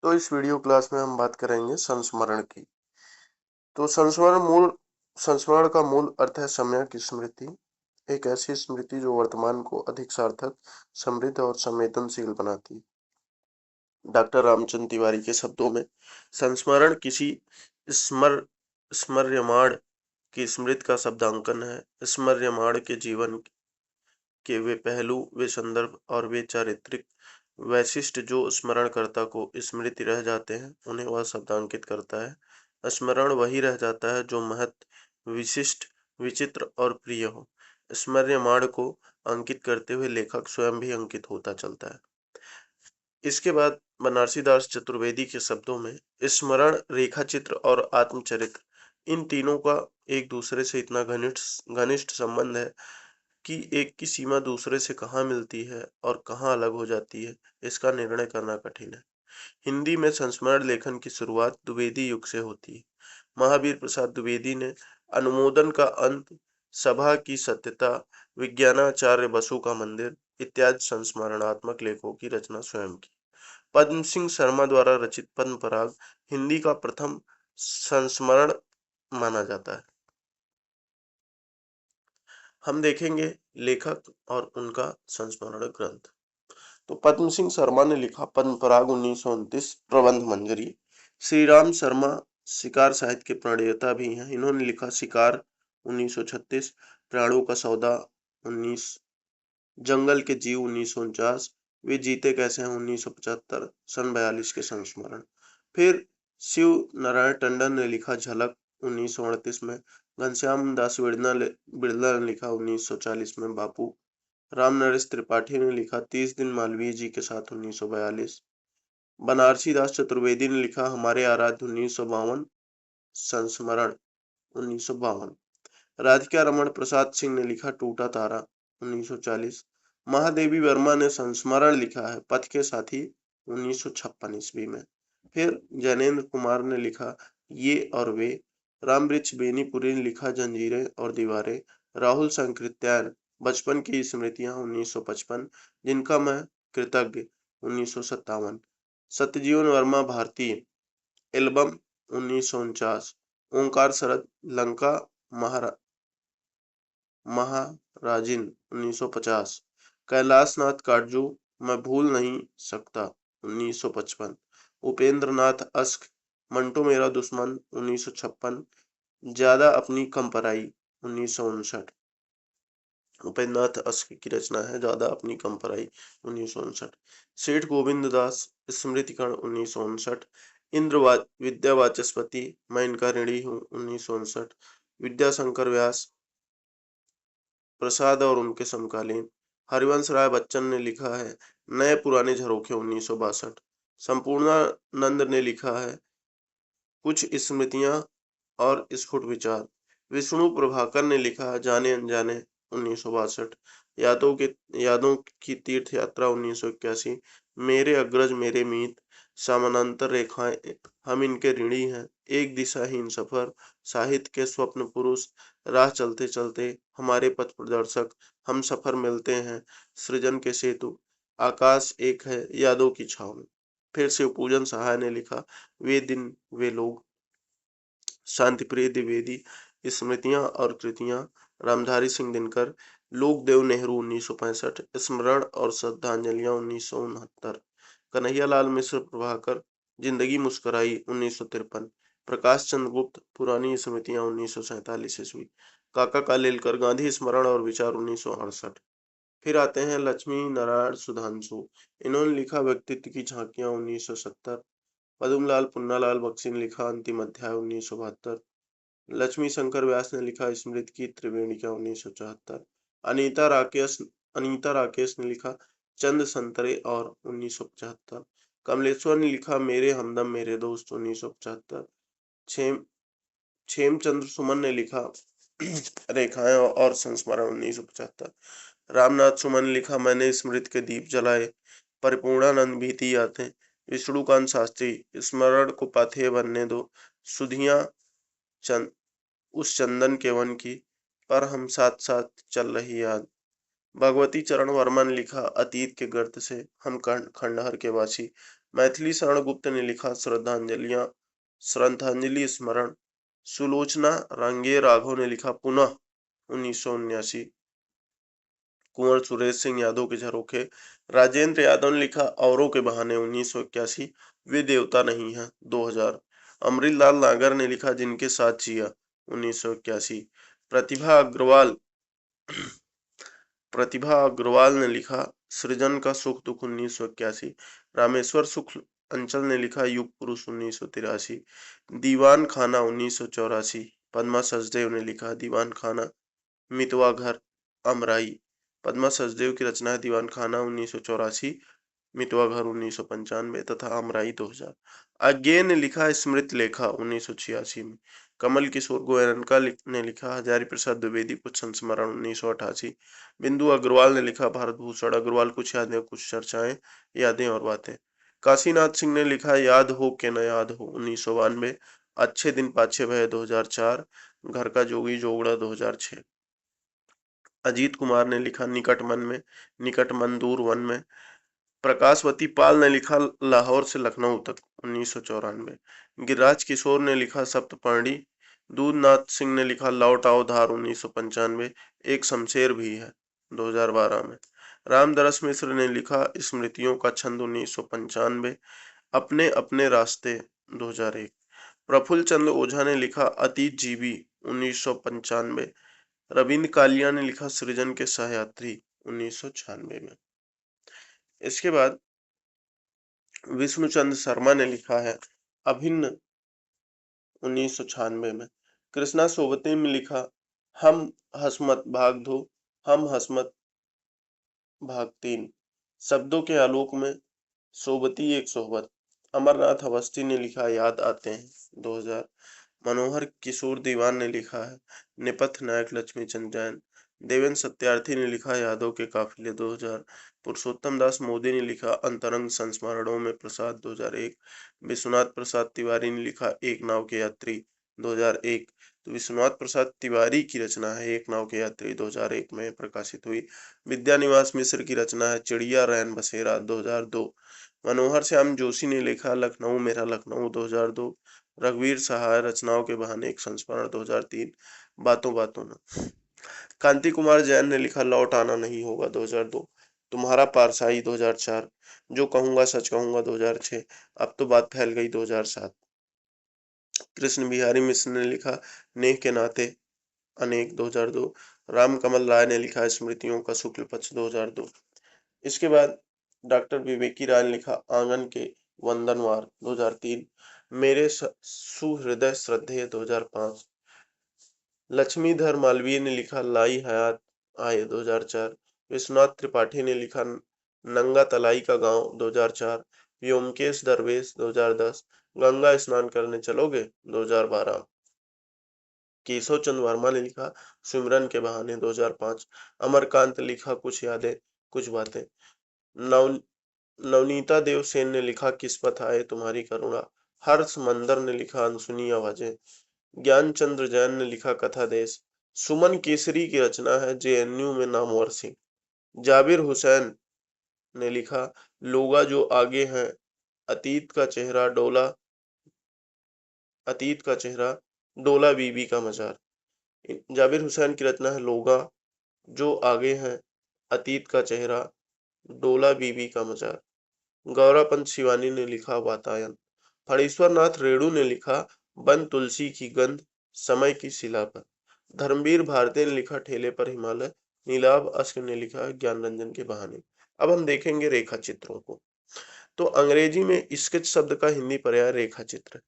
तो इस video class में हम बात करेंगे संस्मरण की। तो संस्मरण का मूल अर्थ है सम्यक स्मृति। एक ऐसी स्मृति जो वर्तमान को अधिक सार्थक, समृद्ध और संवेदनशील बनाती है। डॉक्टर रामचंद्र तिवारी के शब्दों में संस्मरण किसी स्मर स्मर्यमाण की स्मृति का शब्दांकन है। स्मर्यमाण के जीवन के वे पहलू, वे संदर्भ और वे चारित्रिक वैशिष्ट जो स्मरणकर्ता को स्मृति रह जाते हैं, उन्हें वह शब्दांकित करता है। स्मरण वही रह जाता है जो महत, विशिष्ट, विचित्र और प्रिय हो। स्मर्यमाण को अंकित करते हुए लेखक स्वयं भी अंकित होता चलता है। इसके बाद बनारसी दास चतुर्वेदी के शब्दों में स्मरण, रेखाचित्र और आत्मचरित्र, इन तीनों का एक दूसरे से इतना घनिष्ठ संबंध है कि एक की सीमा दूसरे से कहाँ मिलती है और कहाँ अलग हो जाती है, इसका निर्णय करना कठिन है। हिंदी में संस्मरण लेखन की शुरुआत द्विवेदी युग से होती है। महावीर प्रसाद द्विवेदी ने अनुमोदन का अंत, सभा की सत्यता, विज्ञानाचार्य बसु का मंदिर इत्यादि संस्मरणात्मक लेखों की रचना स्वयं की। पद्म सिंह शर्मा द्वारा रचित पद्म पराग हिंदी का प्रथम संस्मरण माना जाता है। हम देखेंगे लेखक और उनका संस्मरण ग्रंथ। तो पद्म सिंह शर्मा ने लिखा पद्म पराग 1929, प्रबंध मंजरी। श्री राम शर्मा शिकार साहित्य के प्रणेता भी हैं। इन्होंने लिखा शिकार 1936, प्राणों का सौदा 19, जंगल के जीव 1949, वे जीते कैसे हैं 1975, सन 42 के संस्मरण। फिर शिव नारायण टंडन ने लिखा झलक 1938 में, घनश्याम दास बिड़ला ने लिखा 1940 में बापू, राम नरेश त्रिपाठी ने लिखा 30 दिन मालवीय जी के साथ 1942, बनारसी दास चतुर्वेदी ने लिखा हमारे आराध्य 1952, संस्मरण 1952, राधिका रमण प्रसाद सिंह ने लिखा टूटा तारा 1940, महादेवी वर्मा ने संस्मरण लिखा है पथ के साथी 1956 ईस्वी में। फिर जैनेन्द्र कुमार ने लिखा ये और वे, रामवृक्ष बेनीपुरी ने लिखा जंजीरें और दीवारें, राहुल संकृत्यायन बचपन की स्मृतियां 1955, जिनका मैं कृतज्ञ 1957, सत्यजीवन वर्मा भारतीय एल्बम 1949, ओंकार शरद लंका महाराजिन 1950, कैलाश नाथ काटजू मैं भूल नहीं सकता 1955, उपेंद्र नाथ अस्क मंटो मेरा दुश्मन 1956, ज्यादा अपनी कम पराई 1959, उपेंद्र नाथ अस्क की रचना है ज्यादा अपनी कम पराई 1959, सेठ गोविंद दास स्मृतिकण 1959, विद्या वाचस्पति मैं इनका ऋणी हूँ 1959, विद्याशंकर व्यास प्रसाद और उनके समकालीन, हरिवंश राय बच्चन ने लिखा है नए पुराने झरोखे 1962, संपूर्णानंद ने लिखा है कुछ स्मृतियां और स्फुट विचार, विष्णु प्रभाकर ने लिखा है जाने अनजाने 1962, यादों की तीर्थ यात्रा 1981, मेरे अग्रज मेरे मीत, समानांतर रेखाएं हम इनके ऋणी हैं, एक दिशाहीन सफर, साहित्य के स्वप्न पुरुष, राह चलते चलते हमारे पथ प्रदर्शक, हम सफर मिलते हैं, सृजन के सेतु, आकाश एक है यादों की छाव में। फिर शिव पूजन सहाय ने लिखा वे दिन वे लोग, शांतिप्रिय द्विवेदी स्मृतियां और कृतियां, रामधारी सिंह दिनकर, लोकदेव नेहरू 1965, स्मरण और श्रद्धांजलियां 1969, कन्हैयालाल मिश्र प्रभाकर जिंदगी मुस्कुराई 1953, प्रकाश चंद्र गुप्त पुरानी स्मृतियां 1947 ईस्वी, काका कालेलकर गांधी स्मरण और विचार 1968। फिर आते हैं लक्ष्मी नारायण सुधांशु, इन्होंने लिखा व्यक्तित्व की झांकियां 1970, पद्मलाल पुन्नालाल बख्शी ने लिखा अंतिम अध्याय 1972, लक्ष्मी शंकर व्यास ने लिखा स्मृति की त्रिवेणिका 1974, अनीता राकेश ने लिखा चंद संतरे और 1975, कमलेश्वर ने लिखा मेरे हमदम मेरे दोस्त 1975, छेमचंद्र सुमन ने लिखा रेखाएं और संस्मरण 1975, रामनाथ सुमन ने लिखा मैंने स्मृति के दीप जलाए, परिपूर्णानंद भीति आते, विष्णुकांत शास्त्री स्मरण को पाथेय बनने दो, सुधिया उस चंदन के वन की, पर हम साथ साथ चल रही याद, भगवती चरण वर्मा ने लिखा अतीत के गर्त से हम खंडहर के वासी, मैथिली शरण गुप्त ने लिखा श्रद्धांजलि स्मरण। सुलोचना रंगे राघव ने लिखा पुनः 1979। कुंवर सुरेश सिंह यादव के झरोखे। राजेंद्र यादव ने लिखा औरों के बहाने 1981। वे देवता नहीं है 2000। अमृतलाल नागर ने लिखा जिनके साथ जिया 1981। प्रतिभा अग्रवाल प्रतिभा अग्रवाल ने लिखा सृजन का सुख दुख 1981। रामेश्वर शुक्ल अंचल ने लिखा युग पुरुष 1983। दीवान खाना 1984। पद्मा सचदेव ने लिखा दीवान खाना। मितवा घर अमराई। पद्मा सचदेव की रचना है दीवान खाना 1984, मितवा घर 1995 तथा अमराई 2000। अज्ञे ने लिखा स्मृत लेखा 1986 में। कमल किशोर गोयनका ने लिखा हजारी प्रसाद द्विवेदी कुछ संस्मरण 1988। बिंदु अग्रवाल ने लिखा भारत भूषण अग्रवाल कुछ यादें कुछ चर्चाएं, यादें और बातें। काशीनाथ सिंह ने लिखा याद हो के न याद हो 1992। अच्छे दिन पाछे भय 2004। घर का जोगी जोगड़ा 2006। अजीत कुमार ने लिखा निकट मन में, निकट मन दूर वन में। प्रकाशवती पाल ने लिखा लाहौर से लखनऊ तक 1994। गिरिराज किशोर ने लिखा सप्तपर्णी। दूधनाथ सिंह ने लिखा लौट आओ धार 1995। एक शमशेर भी है 2012 में। रामदरस मिश्र ने लिखा स्मृतियों का छंद 1995। अपने अपने रास्ते 2001। प्रफुल्ल चंद्र ओझा ने लिखा अतीत जीवी 1995। रविंद्र कालिया ने लिखा सृजन के सहयात्री 1996 में। इसके बाद विष्णुचंद्र शर्मा ने लिखा है अभिन्न 1996 में। कृष्णा सोबती ने लिखा हम हसमत भाग 2, हम हसमत भाग 3। शब्दों के आलोक में सोबती एक सोहबत। अमरनाथ अवस्थी ने लिखा याद आते हैं 2000। मनोहर किशोर दीवान ने लिखा है निपथ नायक लक्ष्मीचंद जैन। देवेंद्र सत्यार्थी ने लिखा यादों के काफिले 2000। पुरुषोत्तम दास मोदी ने लिखा अंतरंग संस्मरणों में प्रसाद 2001। विश्वनाथ प्रसाद तिवारी ने लिखा एक नाव के यात्री 2001। तो विश्वनाथ प्रसाद तिवारी की रचना है एक नाव के यात्री 2001 में प्रकाशित हुई। विद्यानिवास मिश्र की रचना है चिड़िया रैन बसेरा 2002। मनोहर श्याम जोशी ने लिखा लखनऊ मेरा लखनऊ 2002। रघुवीर सहाय रचनाओं के बहाने एक संस्मरण 2003। बातों बातों में। कांति कुमार जैन ने लिखा लौट आना नहीं होगा 2002। तुम्हारा पारसाई 2004। जो कहूंगा सच कहूंगा 2006। अब तो बात फैल गई 2007। कृष्ण बिहारी मिश्र ने लिखा नेह के नाते अनेक 2002। राम कमल राय ने लिखा स्मृतियों का शुक्ल पक्ष 2002। इसके बाद डॉक्टर विवेकी राय ने लिखा आंगन के वंदनवार 2003। मेरे सुहृदय श्रद्धेय 2005। लक्ष्मीधर मालवीय ने लिखा लाई हयात आए 2004। विश्वनाथ त्रिपाठी ने लिखा नंगा तलाई का गांव 2004। व्योमकेश दरवेश 2010। गंगा स्नान करने चलोगे 2012। केशव चंद्र वर्मा ने लिखा सिमरन के बहाने 2005। अमरकांत लिखा कुछ यादें कुछ बातें। नव नवनीता देव सेन ने लिखा किस्मत आए तुम्हारी करुणा। हर्ष मंदर ने लिखा अनसुनी आवाजें। ज्ञानचंद्र जैन ने लिखा कथा देश। सुमन केसरी की रचना है जेएनयू में नामवर सिंह। जाबिर हुसैन ने लिखा लोगा जो आगे हैं अतीत का चेहरा डोला बीबी का मजार। जाबिर हुसैन की रचना है लोगा जो आगे हैं अतीत का चेहरा डोला बीबी का मजार। गौरापंत शिवानी ने लिखा वातायन। फणीश्वर नाथ रेणु ने लिखा बन तुलसी की गंध समय की शिला पर। धर्मवीर भारती ने लिखा ठेले पर हिमालय। नीलाभ अस्क ने लिखा ज्ञान रंजन के बहाने। अब हम देखेंगे रेखा चित्रों को। तो अंग्रेजी में स्केच शब्द का हिंदी पर्याय रेखा चित्र।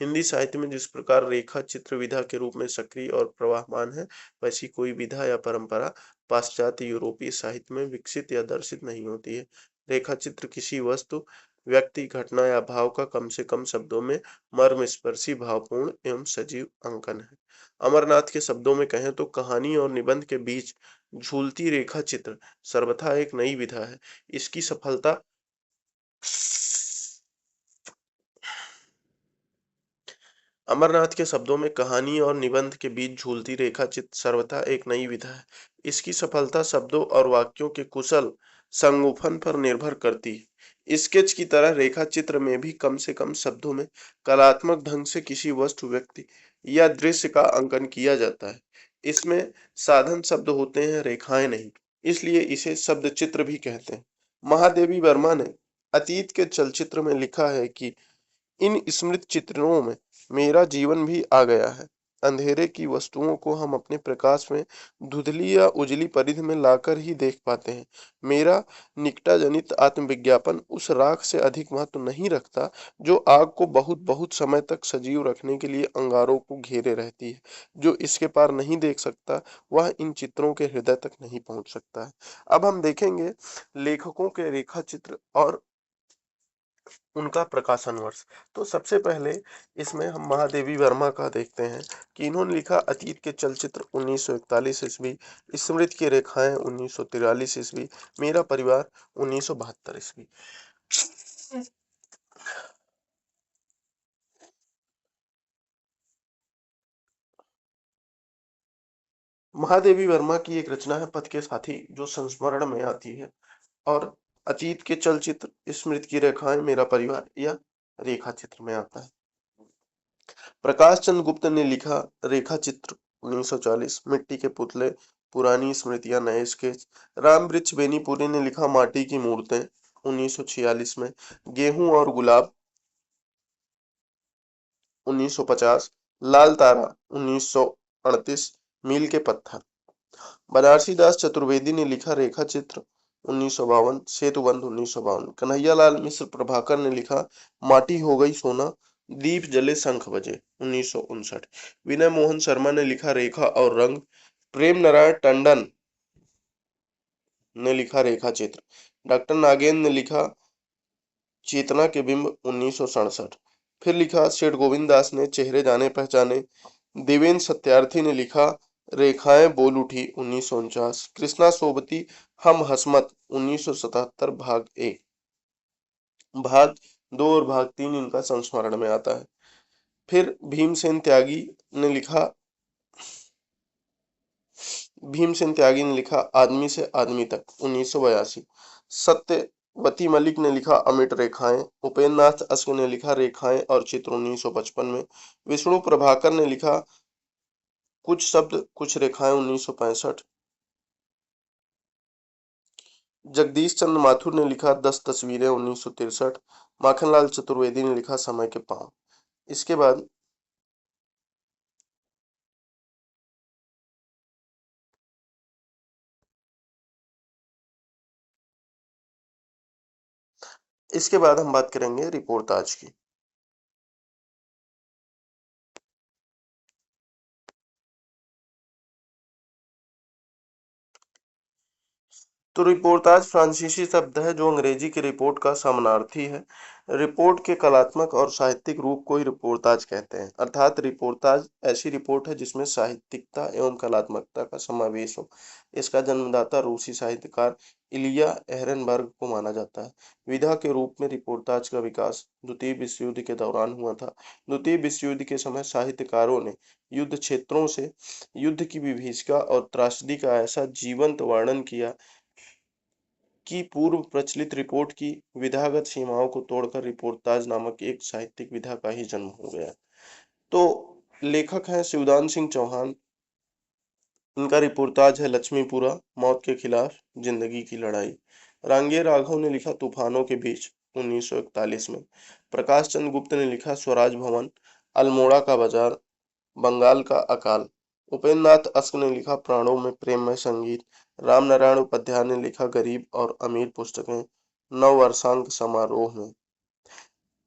हिंदी साहित्य में जिस प्रकार रेखा चित्र विधा के रूप में सक्रिय और प्रवाहमान है, वैसी कोई विधा या परंपरा पाश्चात्य यूरोपीय साहित्य में विकसित या दर्शित नहीं होती है। रेखा चित्र किसी वस्तु, व्यक्ति, घटना या भाव का कम से कम शब्दों में मर्मस्पर्शी, भावपूर्ण एवं सजीव अंकन है। अमरनाथ के शब्दों में कहें तो कहानी और निबंध के बीच झूलती रेखा चित्र सर्वथा एक नई विधा है। इसकी सफलता अमरनाथ के शब्दों में कहानी और निबंध के बीच झूलती रेखा चित्र सर्वथा एक नई विधा है। इसकी सफलता शब्दों और वाक्यों के कुशल संगोपन पर निर्भर करती है। स्केच की तरह रेखा चित्र में भी कम से कम शब्दों में कलात्मक ढंग से किसी वस्तु, व्यक्ति या दृश्य का अंकन किया जाता है। इसमें साधन शब्द होते हैं, रेखाएं नहीं, इसलिए इसे शब्द चित्र भी कहते हैं। महादेवी वर्मा ने अतीत के चलचित्र में लिखा है कि इन स्मृति चित्रों में मेरा जीवन भी आ गया है। अंधेरे की वस्तुओं को हम अपने प्रकाश में धुंधली या उजली परिधि में लाकर ही देख पाते हैं। मेरा निकटा जनित आत्मविज्ञापन उस राख से अधिक महत्व नहीं रखता जो आग को बहुत बहुत समय तक सजीव रखने के लिए अंगारों को घेरे रहती है। जो इसके पार नहीं देख सकता वह इन चित्रों के हृदय तक नहीं पहुंच सकता है। अब हम देखेंगे लेखकों के रेखा चित्र और उनका प्रकाशन वर्ष। तो सबसे पहले इसमें हम महादेवी वर्मा का देखते हैं कि इन्होंने लिखा अतीत के चलचित्र 1941 ईस्वी, स्मृति की रेखाएं 1943 ईस्वी, मेरा परिवार 1972 ईस्वी। महादेवी वर्मा की एक रचना है पथ के साथी, जो संस्मरण में आती है, और अतीत के चलचित्र स्मृति की रेखाएं, मेरा परिवार या रेखा चित्र में आता है। प्रकाश चंद्र गुप्त ने लिखा रेखा चित्र 1940, मिट्टी के पुतले, पुरानी स्मृतियां, नए स्केच। राम वृक्ष बेनीपुरी ने लिखा माटी की मूर्तें 1946 में, गेहूं और गुलाब 1950, लाल तारा 1938, मील के पत्थर। बनारसी दास चतुर्वेदी ने लिखा रेखा चित्र 1952, सेतुबंध 1952। कन्हैयालाल मिश्र प्रभाकर ने लिखा माटी हो गई सोना, दीप जले शंख बजे 1959। विनय मोहन शर्मा ने लिखा रेखा और रंग। प्रेम नारायण टंडन ने लिखा रेखा चित्र। डॉक्टर नागेंद्र ने लिखा चेतना के बिंब 1967। फिर लिखा सेठ गोविंद दास ने चेहरे जाने पहचाने। देवेंद्र सत्यार्थी ने लिखा रेखाएं बोल उठी 1949। कृष्णा सोबती हम हसमत 1977 भाग 1, भाग 2 और भाग 3 इनका संस्मरण में आता है। फिर भीमसेन त्यागी ने लिखा आदमी से आदमी तक 1982। सत्यवती मलिक ने लिखा अमिट रेखाएं। उपेंद्र नाथ अश्व ने लिखा रेखाएं और चित्र 1955 में। विष्णु प्रभाकर ने लिखा कुछ शब्द कुछ रेखाएं 1965। जगदीश चंद्र माथुर ने लिखा 10 तस्वीरें 1963। माखनलाल चतुर्वेदी ने लिखा समय के पांव। इसके बाद हम बात करेंगे रिपोर्टाज की। तो रिपोर्ताज फ्रांसीसी शब्द है जो अंग्रेजी की रिपोर्ट का समानार्थी है। रिपोर्ट के कलात्मक और साहित्यिक रूप को ही रिपोर्ताज कहते हैं। अर्थात रिपोर्ताज ऐसी रिपोर्ट है जिसमें साहित्यिकता एवं कलात्मकता का समावेश हो। इसका जन्मदाता रूसी साहित्यकार इलिया एहरनबर्ग को माना जाता है। विधा के रूप में रिपोर्ताज का विकास द्वितीय विश्व युद्ध के दौरान हुआ था। द्वितीय विश्व युद्ध के समय साहित्यकारों ने युद्ध क्षेत्रों से युद्ध की विभीषिका और त्रासदी का ऐसा जीवंत वर्णन किया कि पूर्व प्रचलित रिपोर्ट की विधागत सीमाओं को तोड़कर रिपोर्ताज नामक एक साहित्यिक विधा का ही जन्म हो गया। तो लेखक हैं शिवदान सिंह चौहान। इनका रिपोर्ताज है लक्ष्मीपुरा, मौत के खिलाफ जिंदगी की लड़ाई। रांगे राघव ने लिखा तूफानों के बीच 1941 में। प्रकाश चंद्र गुप्त ने लिखा स्वराज भवन, अल्मोड़ा का बाजार, बंगाल का अकाल। उपेंद्र नाथ अश्क ने लिखा प्राणों में प्रेममय संगीत। राम नारायण उपाध्याय ने लिखा गरीब और अमीर पुस्तकें, नव वर्षांक समारोह में।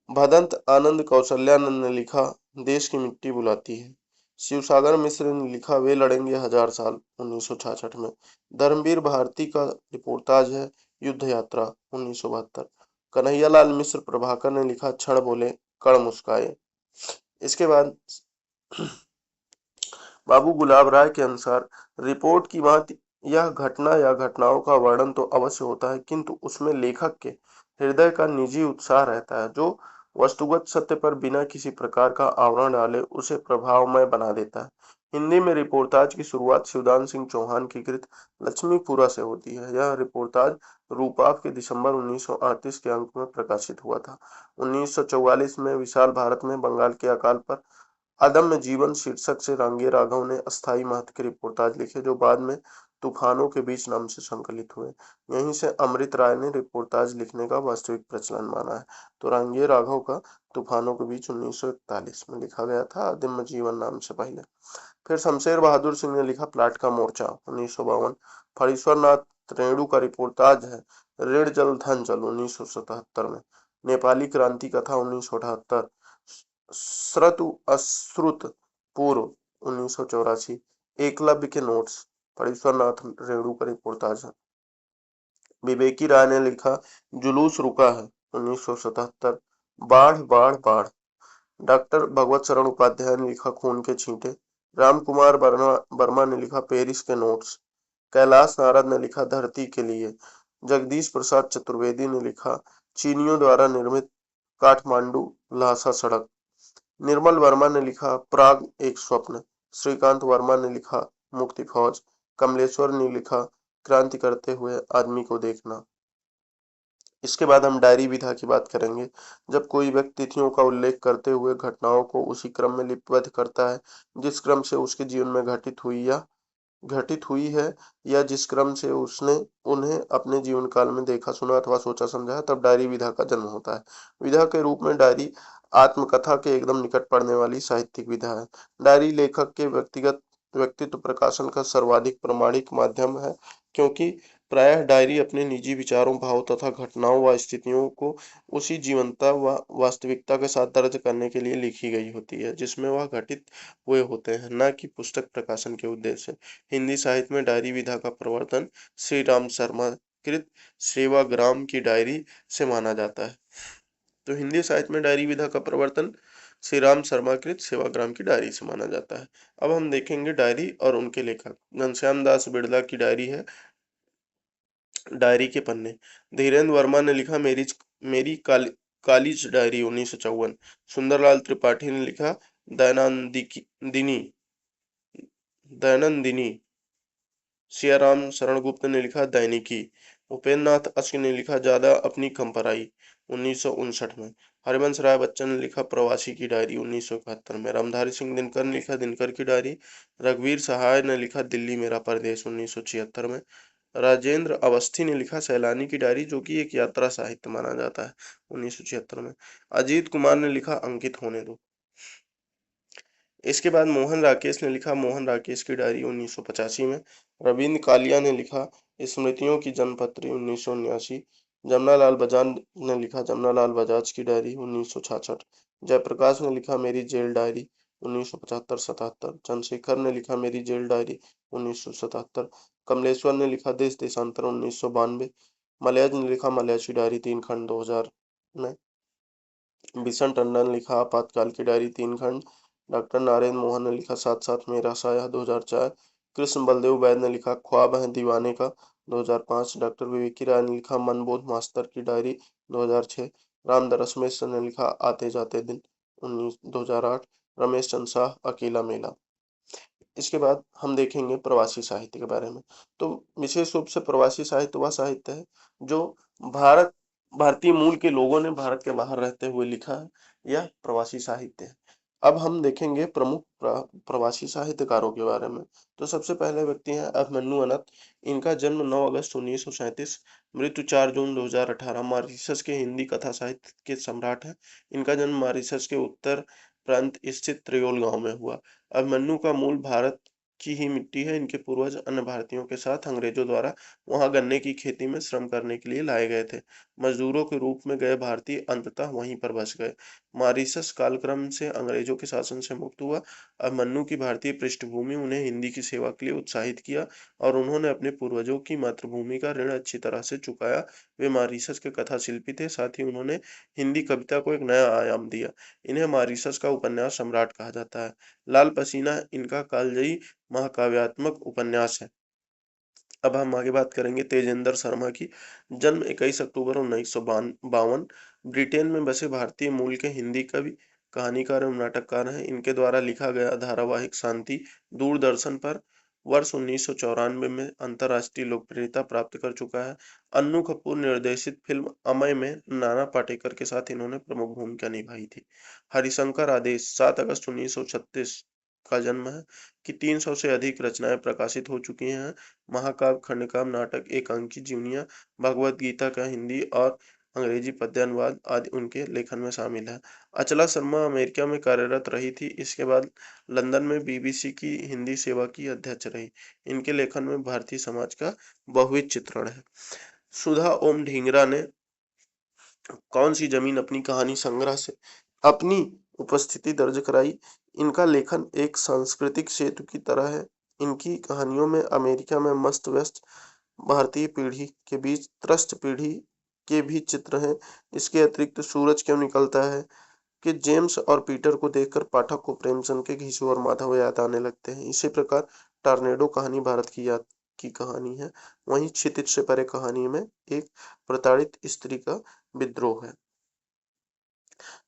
भदंत आनंद कौशल्यानंद ने लिखा देश की मिट्टी बुलाती है। शिवसागर मिश्र ने लिखा वे लड़ेंगे हजार साल 1966 में। धर्मवीर भारती का रिपोर्ताज है युद्ध यात्रा 1972। कन्हैयालाल मिश्र प्रभाकर ने लिखा क्षण बोले कण मुस्काए। इसके बाद बाबू गुलाब राय के अनुसार रिपोर्ट की भांति यह घटना या घटनाओं का वर्णन तो अवश्य होता है, किंतु उसमें लेखक के हृदय का निजी उत्साह रहता है, जो वस्तुगत सत्य पर बिना किसी प्रकार का आवरण डाले उसे प्रभावमय बना देता है। हिंदी में रिपोर्ताज की शुरुआत शिवदान सिंह चौहान की कृत लक्ष्मीपुरा से होती है। यह रिपोर्ताज रूपाप के दिसंबर 1938 के अंक में प्रकाशित हुआ था। 1944 में विशाल भारत में बंगाल के अकाल पर अदम्य जीवन शीर्षक से रांगे राघव ने अस्थाई महत्व के रिपोर्ताज लिखे, जो बाद में तूफानों के बीच नाम से संकलित हुए। यहीं से अमृत राय ने रिपोर्ताज लिखने का वास्तविक प्रचलन माना है। तो रांगे राघव का तूफानों के बीच 1941 में लिखा गया था, अदम्य जीवन नाम से पहले। फिर शमशेर बहादुर सिंह ने लिखा प्लाट का मोर्चा 1952। फणीश्वर नाथ रेणु का रिपोर्ताज है ऋण जल धन जल 1977 में। नेपाली क्रांति कथा 1978। श्रुतु अश्रुत पूर्व 1984। एकलव्य के नोट्स फणीश्वर नाथ रेणु का रिपोर्ताज है। विवेकी राय ने लिखा जुलूस रुका है 1977। बाढ़ बाढ़ बाढ़। डॉक्टर भगवत शरण उपाध्याय ने लिखा खून के छींटे। राम कुमार वर्मा ने लिखा पेरिस के नोट्स। कैलाश नारद ने लिखा धरती के लिए। जगदीश प्रसाद चतुर्वेदी ने लिखा चीनियों द्वारा निर्मित काठमांडू ल्हासा सड़क। निर्मल वर्मा ने लिखा प्राग एक स्वप्न। श्रीकांत वर्मा ने लिखा मुक्ति फौज। कमलेश्वर ने लिखा क्रांति करते हुए आदमी को देखना। इसके बाद हम डायरी विधा की बात करेंगे। जब कोई व्यक्ति तिथियों का उल्लेख करते हुए घटनाओं को उसी क्रम में लिपिबद्ध करता है जिस क्रम से उसके जीवन में घटित हुई है या जिस क्रम से उसने उन्हें अपने जीवन काल में देखा सुना अथवा सोचा समझा है, तब डायरी विधा का जन्म होता है। विधा के रूप में डायरी आत्मकथा के एकदम निकट पड़ने वाली साहित्यिक विधा है। डायरी लेखक के व्यक्तिगत व्यक्तित्व प्रकाशन का सर्वाधिक प्रामाणिक माध्यम है, क्योंकि प्रायः डायरी अपने निजी विचारों भाव तथा घटनाओं व स्थितियों को उसी जीवंतता व वास्तविकता के साथ दर्ज करने के लिए लिखी गई होती है जिसमें वह घटित हुए होते हैं, न कि पुस्तक प्रकाशन के उद्देश्य से। हिंदी साहित्य में डायरी विधा का प्रवर्तन श्री राम शर्मा कृत सेवाग्राम की डायरी से माना जाता है। तो हिंदी साहित्य में डायरी विधा का प्रवर्तन श्री राम शर्मा कृत सेवाग्राम की डायरी से माना जाता है। अब हम देखेंगे डायरी और उनके लेखक। घनश्याम दास बिड़ला की डायरी है डायरी के पन्ने। धीरेन्द्र वर्मा ने लिखा मेरी कालीज डायरी 1954। सुंदरलाल त्रिपाठी ने लिखा दैनंदिनी दैनंदिनी। सियाराम शरणगुप्त ने लिखा दैनिकी। उपेंद्र नाथ अश्क ने लिखा ज्यादा अपनी कम पराई 1959 में। हरिवंश राय बच्चन ने लिखा प्रवासी की डायरी 1971 में। रामधारी सिंह दिनकर ने लिखा दिनकर की डायरी। रघुवीर सहाय ने लिखा दिल्ली मेरा परदेश 1976 में। राजेंद्र अवस्थी ने लिखा सैलानी की डायरी, जो कि एक यात्रा साहित्य माना जाता है 1976 में। अजीत कुमार ने लिखा अंकित होने दो। इसके बाद मोहन राकेश ने लिखा मोहन राकेश की डायरी 1985 में। रविंद्र कालिया ने लिखा स्मृतियों की जन्मपत्री 1979। जमनालाल बजाज ने लिखा जमनालाल बजाज की डायरी 1966। जयप्रकाश ने लिखा मेरी जेल डायरी 1975-77। चंद्रशेखर ने लिखा मेरी जेल डायरी 1977। कमलेश्वर ने लिखा देश देशांतर 1992। मलयज ने लिखा मलयाची डायरी 3 खंड 2000 में। बिशन टंडन ने लिखा आपातकाल की डायरी 3 खंड। डॉक्टर नारायण मोहन ने लिखा साथ साथ मेरा साया 2004। कृष्ण बलदेव वैद ने लिखा ख्वाब है दीवाने का 2005। डॉक्टर विवेकी राय ने लिखा मनबोध मास्टर की डायरी 2006। रामदरस मिश्र ने लिखा आते जाते दिन 2008। रमेश चंद शाह अकेला मेला। इसके बाद हम देखेंगे प्रवासी साहित्य के बारे में। तो विशेष रूप से प्रवासी साहित्य वह साहित्य है जो भारत भारतीय मूल के लोगों ने भारत के बाहर रहते हुए लिखा है, यह प्रवासी साहित्य है। अब हम देखेंगे प्रमुख प्रवासी साहित्यकारों के बारे में। तो सबसे पहले व्यक्ति हैं अभिमन्यु अनंत। इनका जन्म 9 अगस्त 1937, मृत्यु 4 जून 2018। मॉरिशस के हिंदी कथा साहित्य के सम्राट हैं। इनका जन्म मॉरिशस के उत्तर प्रांत स्थित त्रियोल गांव में हुआ। अभिमन्यु का मूल भारत की ही मिट्टी है। इनके पूर्वज अन्य भारतीयों के साथ अंग्रेजों द्वारा वहां गन्ने की खेती में श्रम करने के लिए लाए गए थे। मजदूरों के रूप में गए भारतीय अंततः वहीं पर बस गए। मॉरिशस कालक्रम से अंग्रेजों के शासन से मुक्त हुआ। अभिमन्यु की भारतीय पृष्ठभूमि उन्हें हिंदी की सेवा के लिए उत्साहित किया और उन्होंने अपने पूर्वजों की मातृभूमि का ऋण अच्छी तरह से चुकाया। वे मॉरिशस के कथा शिल्पी थे, साथ ही उन्होंने हिंदी कविता को एक नया आयाम दिया। इन्हें मॉरिशस का उपन्यास सम्राट कहा जाता है। लाल पसीना इनका कालजयी महाकाव्यात्मक उपन्यास है। अब हम आगे बात करेंगे तेजेंद्र शर्मा की। जन्म 21 अक्टूबर 1952। ब्रिटेन में बसे भारतीय मूल के हिंदी कवि कहानीकार एवं नाटककार हैं। इनके द्वारा लिखा गया धारावाहिक शांति दूरदर्शन पर वर्ष 1994 में अंतर्राष्ट्रीय लोकप्रियता प्राप्त कर चुका है। अन्नू कपूर निर्देशित फिल्म अमय में नाना पाटेकर के साथ इन्होंने प्रमुख भूमिका निभाई थी। हरिशंकर आदेश 7 अगस्त 1936 का जन्म है कि 300 से अधिक रचनाएं प्रकाशित हो चुकी हैं। महाकाव्य, खंडकाव्य, नाटक, एकांकी जीवनियां, भगवद गीता का हिंदी और अंग्रेजी पद्यानुवाद आदि उनके लेखन में शामिल है। अचला शर्मा अमेरिका में कार्यरत रही थी। इसके बाद लंदन में बीबीसी की हिंदी सेवा की अध्यक्ष रही। इनके लेखन में भारतीय समाज का बहुविध चित्रण है। सुधा ओम ढींगरा ने कौन सी जमीन अपनी कहानी संग्रह से अपनी उपस्थिति दर्ज कराई। इनका लेखन एक सांस्कृतिक सेतु की तरह है। इनकी कहानियों में अमेरिका में मस्त व्यस्त भारतीय पीढ़ी के बीच त्रस्त पीढ़ी के भी चित्र हैं। इसके अतिरिक्त सूरज क्यों निकलता है कि जेम्स और पीटर को देखकर पाठक को प्रेमचंद के घीसू और माधव याद आने लगते हैं। इसी प्रकार टॉर्नेडो कहानी भारत की याद की कहानी है। वहीं क्षितिज से परे कहानी में एक प्रताड़ित स्त्री का विद्रोह है।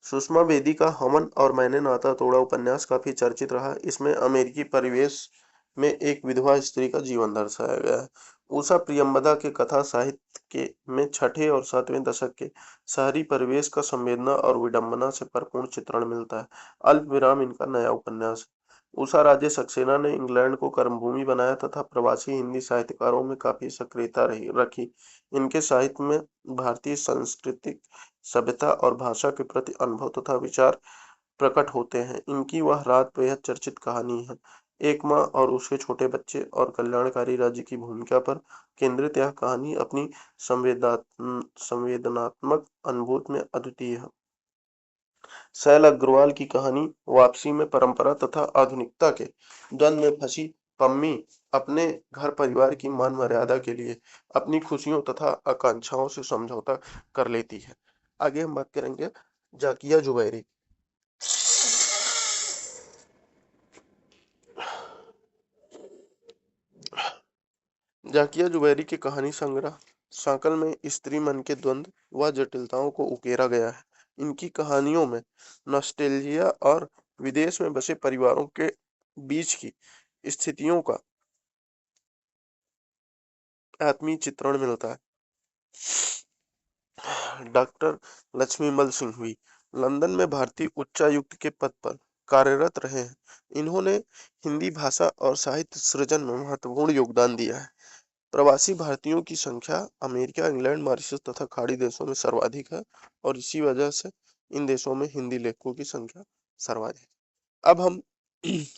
सुषमा बेदी का हमन और मैंने नाता तोड़ा उपन्यास काफी चर्चित रहा। इसमें अमेरिकी परिवेश में एक विधवा स्त्री का जीवन दर्शाया गया है। उषा प्रियंवदा के कथा साहित्य के में छठे और सातवें दशक के शहरी परिवेश का संवेदना और विडंबना से भरपूर चित्रण मिलता है। अल्प विराम इनका नया उपन्यास है। उषा राजे सक्सेना ने इंग्लैंड को कर्मभूमि बनाया तथा प्रवासी हिंदी साहित्यकारों में काफी सक्रियता रखी। इनके साहित्य में भारतीय सांस्कृतिक सभ्यता और भाषा के प्रति अनुभव तथा विचार प्रकट होते हैं। इनकी वह रात बेहद चर्चित कहानी है। एक माँ और उसके छोटे बच्चे और कल्याणकारी राज्य की भूमिका पर केंद्रित यह कहानी अपनी संवेदनात्मक अनुभूति में अद्वितीय है। शैल अग्रवाल की कहानी वापसी में परंपरा तथा आधुनिकता के द्वंद्व में फंसी पम्मी अपने घर परिवार की मान मर्यादा के लिए अपनी खुशियों तथा आकांक्षाओं से समझौता कर लेती है। आगे हम बात करेंगे जाकिया जुबैरी। जाकिया जुबैरी के कहानी संग्रह सांकल में स्त्री मन के द्वंद्व व जटिलताओं को उकेरा गया है। इनकी कहानियों में नॉस्टेल्जिया और विदेश में बसे परिवारों के बीच की स्थितियों का आत्मीय चित्रण मिलता है। डॉक्टर लक्ष्मीमल सिंघवी लंदन में भारतीय उच्चायुक्त के पद पर कार्यरत रहे हैं। इन्होंने हिंदी भाषा और साहित्य सृजन में महत्वपूर्ण योगदान दिया है। प्रवासी भारतीयों की संख्या अमेरिका, इंग्लैंड, मॉरिशस तथा खाड़ी देशों में सर्वाधिक है और इसी वजह से इन देशों में हिंदी लेखकों की संख्या सर्वाधिक। अब हम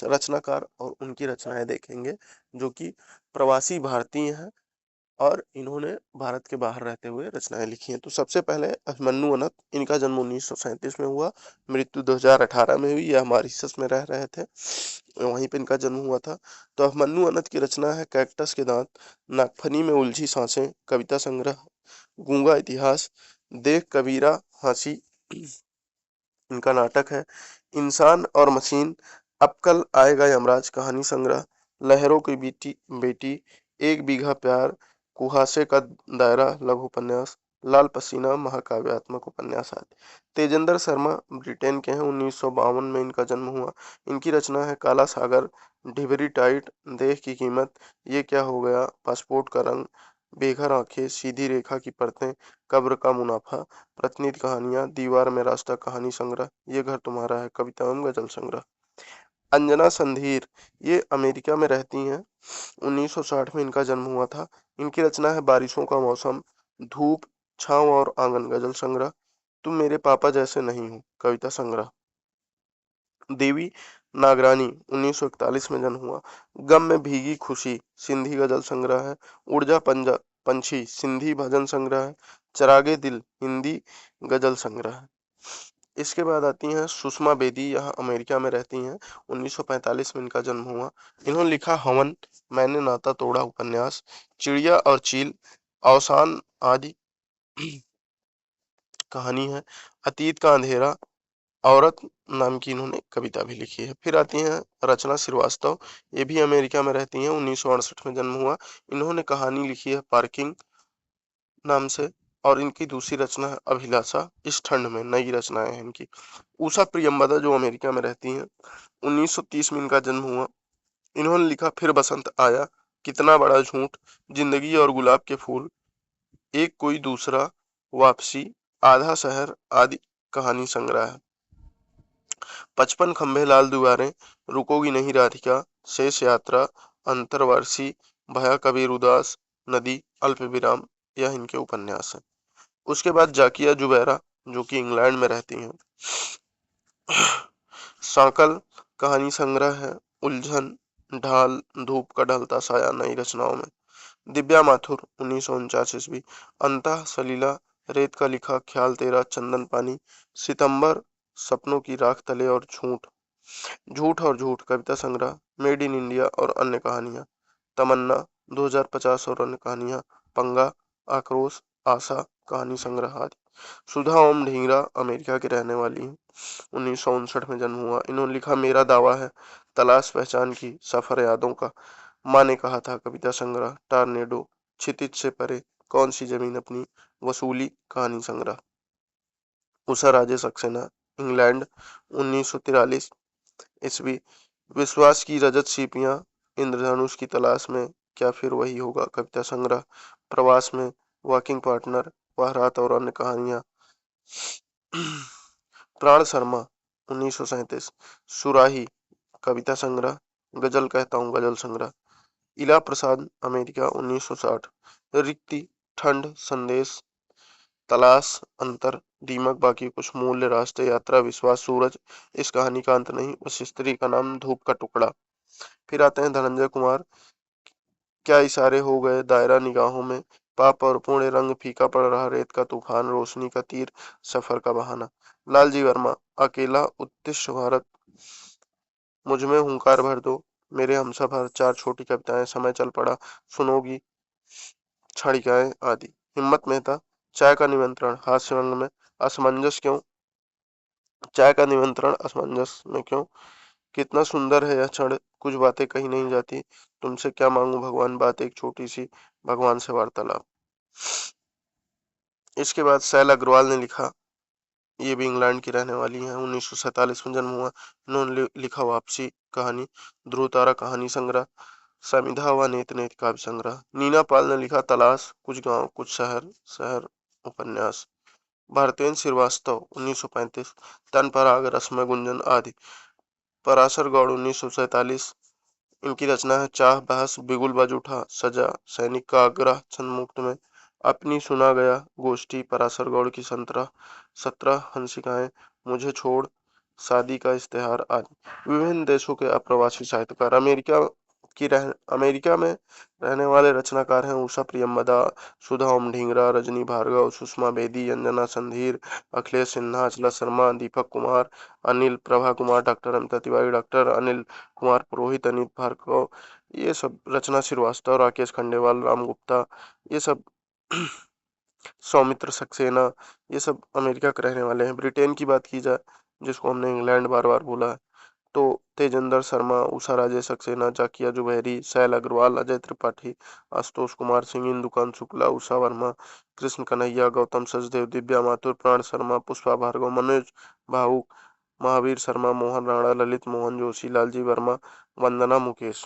रचनाकार और उनकी रचनाएं देखेंगे जो कि प्रवासी भारतीय हैं और इन्होंने भारत के बाहर रहते हुए रचनाएं लिखी हैं। तो सबसे पहले अभिमन्यु अनंत। इनका जन्म 1937 में हुआ, मृत्यु 2018 में हुई। यह मॉरिशस में रह रहे थे, वहीं पे इनका जन्म हुआ था। तो अभिमन्यु अनंत की रचना है कैक्टस के दांत, नागफनी में उलझी सांसें, कविता संग्रह, गूंगा इतिहास, देख कबीरा हंसी। इनका नाटक है इंसान और मशीन, अब कल आएगा यमराज कहानी संग्रह, लहरों की बेटी बेटी, एक बीघा प्यार, कुहासे का दायरा लघु उपन्यास, लाल पसीना महाकाव्यात्मक उपन्यास आदि। तेजेंद्र शर्मा ब्रिटेन के हैं। 1952 में इनका जन्म हुआ। इनकी रचना है काला सागर, ढिबरी टाइट, देह की कीमत, ये क्या हो गया, पासपोर्ट का रंग, बेघर आंखें, सीधी रेखा की परतें, कब्र का मुनाफा, प्रतिनिधि कहानियां, दीवार में रास्ता कहानी संग्रह, ये घर तुम्हारा है, कविता एवं गजल संग्रह। अंजना संधीर ये अमेरिका में रहती हैं। 1960 में इनका जन्म हुआ था। इनकी रचना है बारिशों का मौसम, धूप, छांव और आंगन गजल संग्रह, तुम मेरे पापा जैसे नहीं हो कविता संग्रह। देवी नागरानी 1941 में जन्म हुआ। गम में भीगी खुशी सिंधी गजल संग्रह है। ऊर्जा पंछी सिंधी भजन संग्रह है। चरागे दिल हिंदी गजल संग्रह है। इसके बाद आती हैं सुषमा बेदी। यह अमेरिका में रहती हैं। 1945 में इनका जन्म हुआ। इन्होंने लिखा हवन, मैंने नाता तोड़ा उपन्यास, चिड़िया और चील, अवसान आदि कहानी है। अतीत का अंधेरा, औरत नाम की इन्होंने कविता भी लिखी है। फिर आती हैं रचना श्रीवास्तव। ये भी अमेरिका में रहती हैं। 1968 में जन्म हुआ। इन्होंने कहानी लिखी है पार्किंग नाम से और इनकी दूसरी रचना है अभिलाषा, इस ठंड में, नई रचनाएं हैं इनकी। उषा प्रियंवदा जो अमेरिका में रहती हैं, 1930 में इनका जन्म हुआ। इन्होंने लिखा फिर बसंत आया, कितना बड़ा झूठ, जिंदगी और गुलाब के फूल, एक कोई दूसरा, वापसी, आधा शहर आदि कहानी संग्रह है। 55 खंभे लाल दीवारें, रुकोगी नहीं राधिका, शेष यात्रा, अंतरवर्षी, भया कबीर उदास, नदी, अल्प विराम, यह इनके उपन्यास हैं। उसके बाद जाकिया जुबैरा जो कि इंग्लैंड में रहती हैं, सांकल कहानी संग्रह है, उलझन, ढाल, धूप का ढलता साया नई रचनाओं में। दिव्या माथुर 1949 ईस्वी, अंतः सलीला, रेत का लिखा ख्याल तेरा, चंदन पानी, सितंबर, सपनों की राख तले और झूठ, झूठ और झूठ कविता संग्रह, मेड इन इंडिया और अन्य कहानियां, तमन्ना, 2050 और अन्य कहानियां, पंगा, आक्रोश, आशा, कहानी संग्रह आदि। सुधा ओम ढींगरा अमेरिका की रहने वाली हैं, 1959 में जन्म हुआ। इन्होंने लिखा मेरा दावा है, तलाश पहचान की, सफर यादों का, माँ ने कहा था कविता संग्रह, टार्नेडो, क्षितिज से परे, कौन सी जमीन अपनी, वसूली, कहानी संग्रह। उषा राजे सक्सेना, इंग्लैंड, 1943 ईस्वी, विश्वास की रजत सीपियां, इंद्रधनुष की तलाश में, क्या फिर वही होगा, कविता संग्रह, प्रवास में, वॉकिंग पार्टनर, वह रात और अन्य कहानियां। प्राण शर्मा 1937, सुराही, कविता संग्रह, गजल कहता हूँ, गजल संग्रह। इला प्रसाद अमेरिका, 1960, रिक्ति, ठंड, संदेश, तलाश, अंतर, दीमक, बाकी कुछ, मूल्य, रास्ते, यात्रा, विश्वास, सूरज, इस कहानी का अंत नहीं, उस स्त्री का नाम, धूप का टुकड़ा। फिर आते हैं धनंजय कुमार, क्या इशारे हो गए दायरा निगाहों में, पाप और पुण्य, रंग फीका पड़ रहा, रेत का तूफान, रोशनी का तीर, सफर का बहाना। लालजी वर्मा, अकेला, उत्तिष्ठ भारत, मुझ में हुंकार भर दो, मेरे हमसफर, चार छोटी कविताएं, समय चल पड़ा, सुनोगी, क्षणिकाएं आदि। हिम्मत मेहता, चाय का निमंत्रण, हास्य रंग में, असमंजस क्यों, चाय का निमंत्रण असमंजस में क्यों, कितना सुंदर है यह क्षण, कुछ बातें कही नहीं जाती, तुमसे क्या मांगू भगवान, बात एक छोटी सी, भगवान से वार्तालाप। इसके बाद शैल अग्रवाल ने लिखा, ये भी इंग्लैंड की रहने वाली हैं, 1947 में जन्म हुआ। इन्होंने लिखा वापसी, कहानी, ध्रुव तारा कहानी संग्रह, समिधा व नेत नेत काव्य संग्रह। नीना पाल ने लिखा तलाश, कुछ गांव कुछ शहर, शहर उपन्यास। भारतेंद्र श्रीवास्तव 1935, तन पराग, रसमय गुंजन आदि। पराशर गौड़ 1947, इनकी रचना है चाह बहस, बिगुल बज उठा, सजा, सैनिक का आग्रह, छंद मुक्त में, अपनी सुना गया, गोष्ठी, पराशर गौड़ की 17 हंसिकाएं, मुझे छोड़, शादी का इश्तेहार आदि। विभिन्न देशों के अप्रवासी साहित्यकार। अमेरिका में रहने वाले रचनाकार हैं उषा प्रियंवदा, सुधा ओम ढींगरा, रजनी भार्गव, सुषमा बेदी, अंजना संधीर, अखिलेश सिन्हा, अचला शर्मा, दीपक कुमार, अनिल प्रभा कुमार, डॉक्टर अमिता तिवारी, डॉक्टर अनिल कुमार पुरोहित, अनित भार्गव, ये सब, रचना श्रीवास्तव, राकेश खंडेवाल, राम गुप्ता, ये सब सौमित्र सक्सेना, ये सब अमेरिका के रहने वाले हैं। ब्रिटेन की बात की जाए, जिसको हमने इंग्लैंड बार बार बोला है, तो तेजेंद्र शर्मा, उषा राजे सक्सेना, जाकिया जुबैरी, शैल अग्रवाल, अजय त्रिपाठी, आशुतोष कुमार सिंह, इंदुकांत शुक्ला, उषा वर्मा, कृष्ण कन्हैया, गौतम सचदेव, दिव्या माथुर, प्राण शर्मा, पुष्पा भार्गव, मनोज भावुक, महावीर शर्मा, मोहन राणा, ललित मोहन जोशी, लालजी वर्मा, वंदना मुकेश।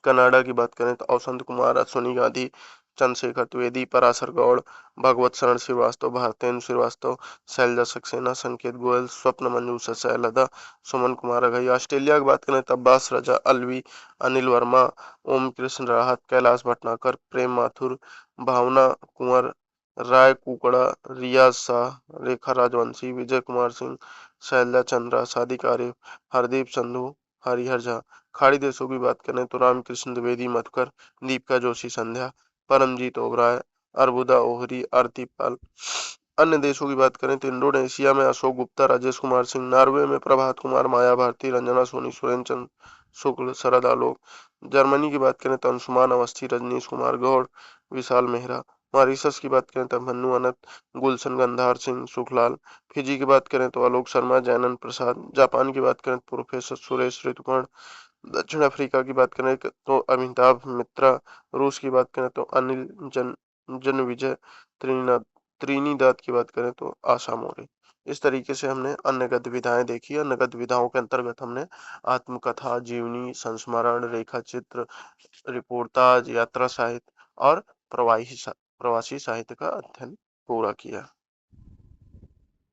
कनाडा की बात करें तो औसंत कुमार, अश्विनी गांधी, चंद्रशेखर द्विवेदी, पराशर गौड़, भगवत शरण श्रीवास्तव, भारतेंद्र श्रीवास्तव, शैलजा सक्सेना, संकेत गोयल, स्वप्न मंजूषा, शैलदा, सुमन कुमार अघई। ऑस्ट्रेलिया की बात करें तो अब्बास रजा अलवी, अनिल वर्मा, ओम कृष्ण राहत, कैलाश भटनागर, प्रेम माथुर, भावना कुंवर, राय कुकड़ा, रियाज शाह, रेखा राजवंशी, विजय कुमार सिंह, शैलजा चंद्रा, सादिक आरिफ, हरदीप संधू, हरिहर झा। खाड़ी देशों की बात करें तो रामकृष्ण द्विवेदी, मधुकर, दीपिका जोशी, संध्या, परमजीत ओबराय, अर्बुदा ओहरी, आरती पाल। अन्य देशों की बात करें तो इंडोनेशिया में अशोक गुप्ता, राजेश कुमार सिंह, नॉर्वे में प्रभात कुमार, माया भारती, रंजना सोनी, सुरेंद्र चंद्र शुक्ल, शरद आलोक। जर्मनी की बात करें तो अंशुमान अवस्थी, रजनीश कुमार गौड़, विशाल मेहरा। मॉरिशस की बात करें तो मन्नू अनंत, गुलशन गंधार सिंह, सुखलाल। फिजी की बात करें तो आलोक शर्मा, जैनन प्रसाद। जापान की बात करें तो प्रोफेसर सुरेश ऋतुपर्ण। दक्षिण अफ्रीका की बात करें तो अमिताभ मित्रा। रूस की बात करें तो अनिल जन जनविजय, त्रिनाद त्रिनिदाद की बात करें तो आशा मोरे। इस तरीके से हमने अन्य गद्य विधाएं देखी। अन्य गद्य विधाओं के अंतर्गत हमने आत्मकथा, जीवनी, संस्मरण, रेखा चित्र, रिपोर्टाज, यात्रा साहित्य और प्रवासी साहित्य का अध्ययन पूरा किया।